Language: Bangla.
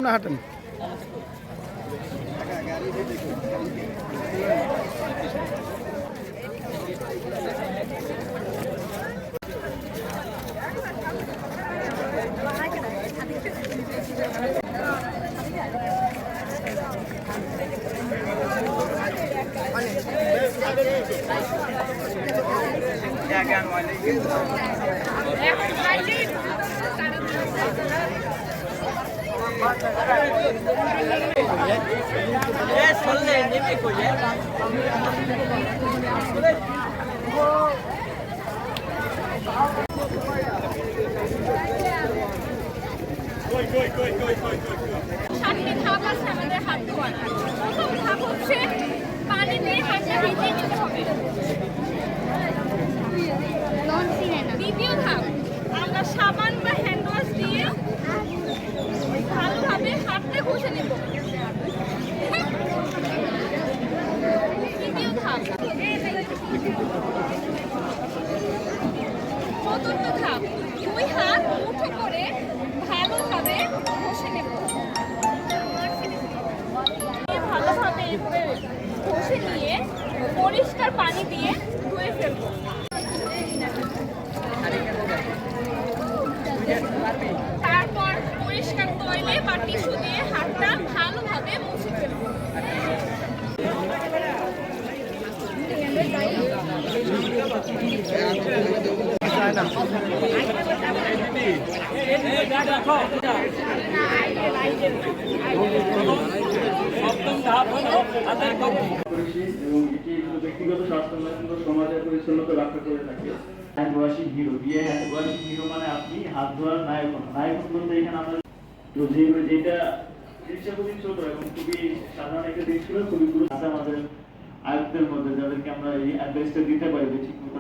না হাঁটেন। সাতটি ধাপ আছে আমাদের হাত ধোয়ার। প্রথম ধাপ হচ্ছে পানি দিয়ে হাতটা ভিজিয়ে নিতে হবে। দ্বিতীয় ধাপ আমরা সাবান বা হ্যান্ড ওয়াশ দিয়ে ভালোভাবে হাতটা ঘষে নেব। তৃতীয় ধাপ। চতুর্থ ধাপ, দুই হাত মুঠো করে ভালোভাবে ঘষে নেব। ভালোভাবে ঘষে নিয়ে পরিষ্কার পানি দিয়ে ধুয়ে ফেলব। তারপর পরিষ্কার তৈলে বা টিস্যু দিয়ে হাতটা ভালোভাবে মুছে ফেলব। ব্যক্তিগত স্বাস্থ্য সমাজের পরিচ্ছন্নতা রক্ষা করে থাকে। হ্যান্ড ওয়াশিং হিরো, বিয়ে হ্যান্ড ওয়াশিং হিরো মানে আপনি হাত ধোয়ার নায়ক। নায়ক বলতে এখানে আমরা তো যেটা জিনিসটা খুবই ছোট এবং খুবই সাধারণ একটা জিনিস ছিল, খুবই গুরুত্ব আমাদের আয়ত্তের মধ্যে, যাদেরকে আমরা এই অ্যাডভাইসটা দিতে পারি ঠিক মতো